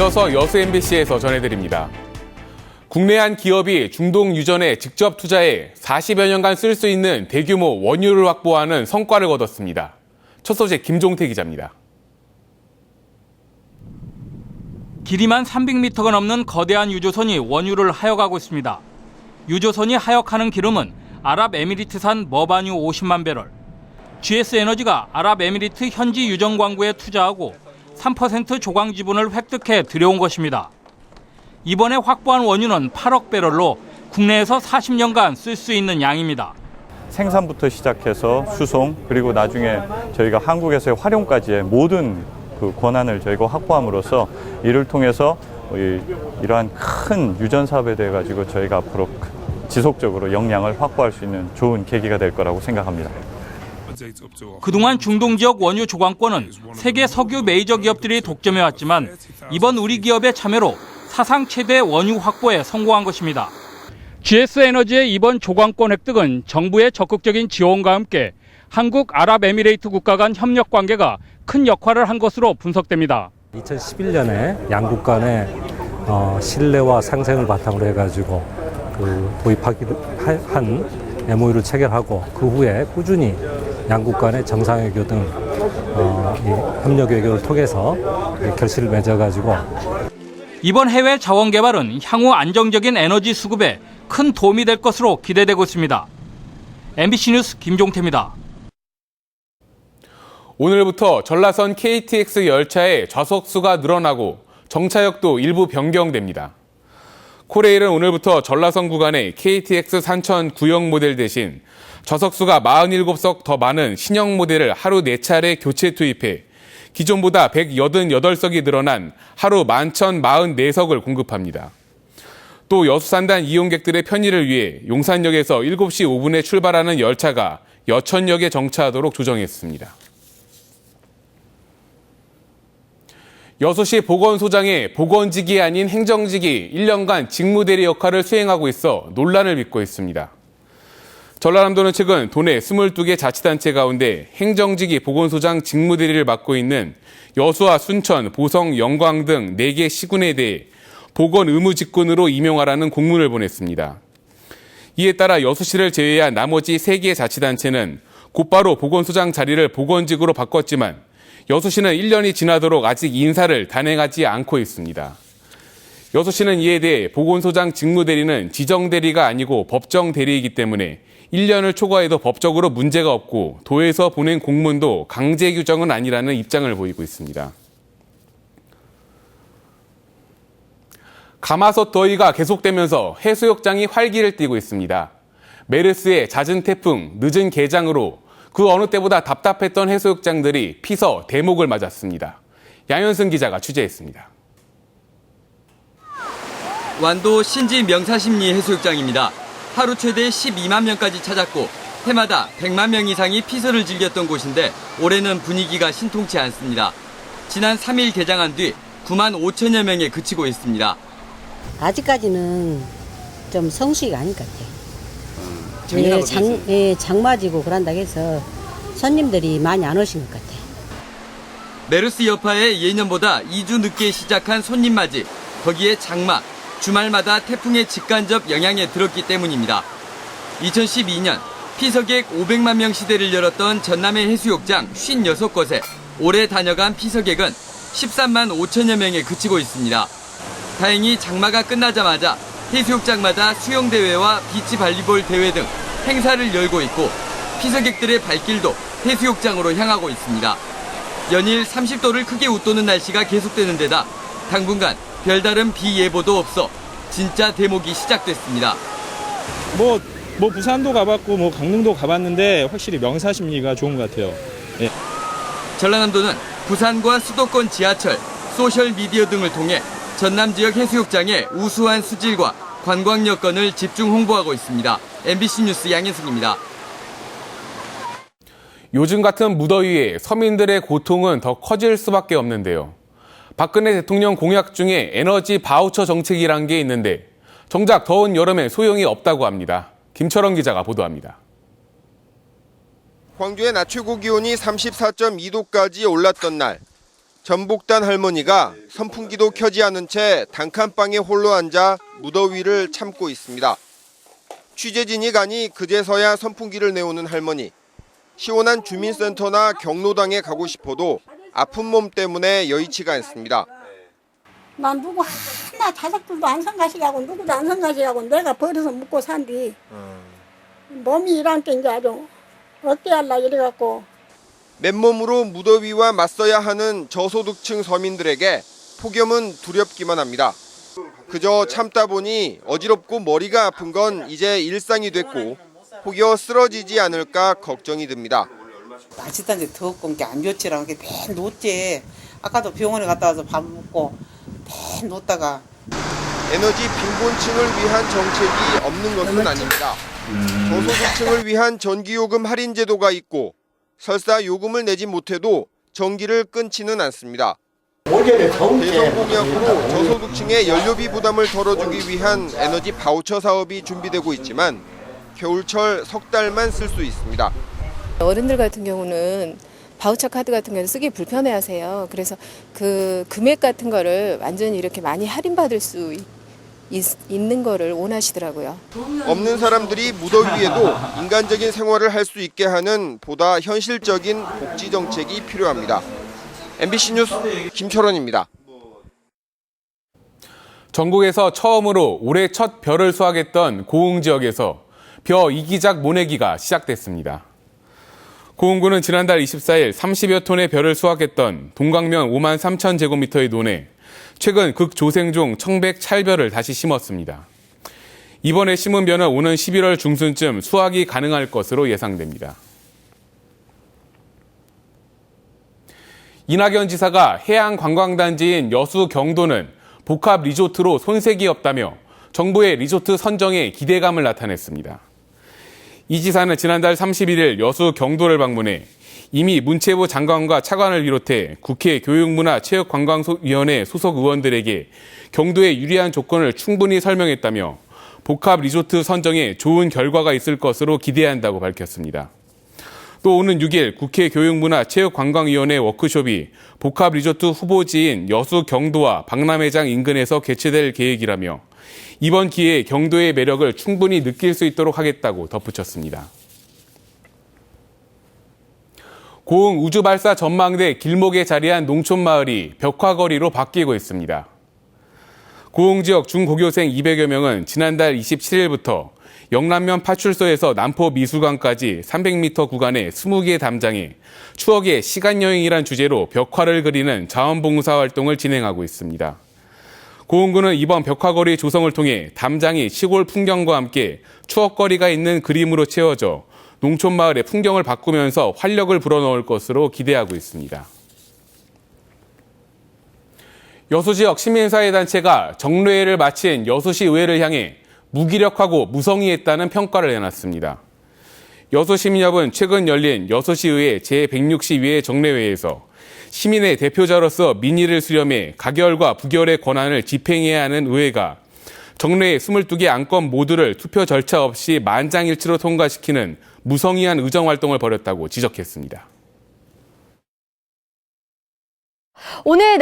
이어서 여수 MBC에서 전해드립니다. 국내 한 기업이 중동 유전에 직접 투자해 40여 년간 쓸 수 있는 대규모 원유를 확보하는 성과를 거뒀습니다. 첫 소식 김종태 기자입니다. 길이만 300m가 넘는 거대한 유조선이 원유를 하역하고 있습니다. 유조선이 하역하는 기름은 아랍에미리트산 머반유 50만 배럴. GS에너지가 아랍에미리트 현지 유전 광구에 투자하고 3% 조강 지분을 획득해 들여온 것입니다. 이번에 확보한 원유는 8억 배럴로 국내에서 40년간 쓸 수 있는 양입니다. 생산부터 시작해서 수송 그리고 나중에 저희가 한국에서의 활용까지의 모든 그 권한을 저희가 확보함으로써 이를 통해서 이러한 큰 유전 사업에 대해 가지고 저희가 앞으로 지속적으로 역량을 확보할 수 있는 좋은 계기가 될 거라고 생각합니다. 그동안 중동 지역 원유 조강권은 세계 석유 메이저 기업들이 독점해왔지만 이번 우리 기업의 참여로 사상 최대 원유 확보에 성공한 것입니다. GS에너지의 이번 조강권 획득은 정부의 적극적인 지원과 함께 한국 아랍에미레이트 국가 간 협력 관계가 큰 역할을 한 것으로 분석됩니다. 2011년에 양국 간의 신뢰와 상생을 바탕으로 해가지고 도입한 MOU를 체결하고 그 후에 꾸준히 양국 간의 정상외교 등 협력 외교를 통해서 결실을 맺어가지고 이번 해외 자원 개발은 향후 안정적인 에너지 수급에 큰 도움이 될 것으로 기대되고 있습니다. MBC 뉴스 김종태입니다. 오늘부터 전라선 KTX 열차의 좌석수가 늘어나고 정차역도 일부 변경됩니다. 코레일은 오늘부터 전라선 구간의 KTX 산천 구형 모델 대신 좌석수가 47석 더 많은 신형 모델을 하루 4차례 교체 투입해 기존보다 188석이 늘어난 하루 11,044석을 공급합니다. 또 여수산단 이용객들의 편의를 위해 용산역에서 7시 5분에 출발하는 열차가 여천역에 정차하도록 조정했습니다. 여수시 보건소장의 보건직이 아닌 행정직이 1년간 직무대리 역할을 수행하고 있어 논란을 빚고 있습니다. 전라남도는 최근 도내 22개 자치단체 가운데 행정직이 보건소장 직무대리를 맡고 있는 여수와 순천, 보성, 영광 등 4개 시군에 대해 보건 의무 직군으로 임용하라는 공문을 보냈습니다. 이에 따라 여수시를 제외한 나머지 3개 자치단체는 곧바로 보건소장 자리를 보건직으로 바꿨지만 여수시는 1년이 지나도록 아직 인사를 단행하지 않고 있습니다. 여수시는 이에 대해 보건소장 직무대리는 지정대리가 아니고 법정대리이기 때문에 1년을 초과해도 법적으로 문제가 없고 도에서 보낸 공문도 강제 규정은 아니라는 입장을 보이고 있습니다. 가마솥 더위가 계속되면서 해수욕장이 활기를 띠고 있습니다. 메르스의 잦은 태풍, 늦은 개장으로 그 어느 때보다 답답했던 해수욕장들이 피서 대목을 맞았습니다. 양현승 기자가 취재했습니다. 완도 신지 명사심리 해수욕장입니다. 하루 최대 12만 명까지 찾았고 해마다 100만 명 이상이 피서를 즐겼던 곳인데 올해는 분위기가 신통치 않습니다. 지난 3일 개장한 뒤 9만 5천여 명에 그치고 있습니다. 아직까지는 좀 성수기가 아닌 것 같아요. 장마지고 그런다고 해서 손님들이 많이 안 오신 것 같아요. 메르스 여파에 예년보다 2주 늦게 시작한 손님 맞이, 거기에 장마, 주말마다 태풍의 직간접 영향에 들었기 때문입니다. 2012년 피서객 500만 명 시대를 열었던 전남해 해수욕장 56곳에 올해 다녀간 피서객은 13만 5천여 명에 그치고 있습니다. 다행히 장마가 끝나자마자 해수욕장마다 수영대회와 비치발리볼 대회 등 행사를 열고 있고 피서객들의 발길도 해수욕장으로 향하고 있습니다. 연일 30도를 크게 웃도는 날씨가 계속되는 데다 당분간 별다른 비 예보도 없어 진짜 대목이 시작됐습니다. 부산도 가봤고 강릉도 가봤는데 확실히 명사심리가 좋은 것 같아요. 예. 전라남도는 부산과 수도권 지하철, 소셜미디어 등을 통해 전남 지역 해수욕장의 우수한 수질과 관광 여건을 집중 홍보하고 있습니다. MBC 뉴스 양현승입니다. 요즘 같은 무더위에 서민들의 고통은 더 커질 수밖에 없는데요. 박근혜 대통령 공약 중에 에너지 바우처 정책이란 게 있는데 정작 더운 여름에 소용이 없다고 합니다. 김철원 기자가 보도합니다. 광주의 낮 최고 기온이 34.2도까지 올랐던 날. 전복단 할머니가 선풍기도 켜지 않은 채 단칸방에 홀로 앉아 무더위를 참고 있습니다. 취재진이 가니 그제서야 선풍기를 내오는 할머니. 시원한 주민센터나 경로당에 가고 싶어도 아픈 몸 때문에 여의치가 않습니다. 난 누구 하나 자식들도 안 성가시하고 누구도 안 성가시하고 내가 버려서 먹고 산디. 몸이 일한 게 이제 아주 어깨할라 이래갖고. 맨몸으로 무더위와 맞서야 하는 저소득층 서민들에게 폭염은 두렵기만 합니다. 그저 참다 보니 어지럽고 머리가 아픈 건 이제 일상이 됐고 혹여 쓰러지지 않을까 걱정이 듭니다. 자칫한데 덥고 게 안 좋지라는 게 맨 놓지. 아까도 병원에 갔다 와서 밥 먹고 맨 놓다가. 에너지 빈곤층을 위한 정책이 없는 것은 아닙니다. 저소득층을 위한 전기요금 할인 제도가 있고 설사 요금을 내지 못해도 전기를 끊지는 않습니다. 대성공약으로 저소득층의 연료비 부담을 덜어주기 위한 에너지 바우처 사업이 준비되고 있지만 겨울철 석 달만 쓸 수 있습니다. 어른들 같은 경우는 바우처 카드 같은 경우는 쓰기 불편해하세요. 그래서 그 금액 같은 거를 완전히 이렇게 많이 할인받을 수 있는 거를 원하시더라고요. 없는 사람들이 무더위에도 인간적인 생활을 할 수 있게 하는 보다 현실적인 복지 정책이 필요합니다. MBC 뉴스 김철원입니다. 전국에서 처음으로 올해 첫 벼를 수확했던 고흥 지역에서 벼 이기작 모내기가 시작됐습니다. 고흥군은 지난달 24일 30여 톤의 벼를 수확했던 동강면 5만 3천 제곱미터의 논에 최근 극조생 중 청백 찰벼를 다시 심었습니다. 이번에 심은 벼는 오는 11월 중순쯤 수확이 가능할 것으로 예상됩니다. 이낙연 지사가 해양관광단지인 여수 경도는 복합 리조트로 손색이 없다며 정부의 리조트 선정에 기대감을 나타냈습니다. 이 지사는 지난달 31일 여수 경도를 방문해 이미 문체부 장관과 차관을 비롯해 국회 교육문화체육관광위원회 소속 의원들에게 경도의 유리한 조건을 충분히 설명했다며 복합 리조트 선정에 좋은 결과가 있을 것으로 기대한다고 밝혔습니다. 또 오는 6일 국회 교육문화체육관광위원회 워크숍이 복합 리조트 후보지인 여수 경도와 박람회장 인근에서 개최될 계획이라며 이번 기회에 경도의 매력을 충분히 느낄 수 있도록 하겠다고 덧붙였습니다. 고흥 우주발사 전망대 길목에 자리한 농촌마을이 벽화거리로 바뀌고 있습니다. 고흥 지역 중고교생 200여 명은 지난달 27일부터 영남면 파출소에서 남포 미술관까지 300m 구간의 20개 담장에 추억의 시간여행이란 주제로 벽화를 그리는 자원봉사 활동을 진행하고 있습니다. 고흥군은 이번 벽화거리 조성을 통해 담장이 시골 풍경과 함께 추억거리가 있는 그림으로 채워져 농촌마을의 풍경을 바꾸면서 활력을 불어넣을 것으로 기대하고 있습니다. 여수 지역 시민사회단체가 정례회를 마친 여수시 의회를 향해 무기력하고 무성의했다는 평가를 내놨습니다. 여수시민협은 최근 열린 여수시의회 제160회 정례회에서 시민의 대표자로서 민의를 수렴해 가결과 부결의 권한을 집행해야 하는 의회가 정례 22개 안건 모두를 투표 절차 없이 만장일치로 통과시키는 무성의한 의정활동을 벌였다고 지적했습니다. 오늘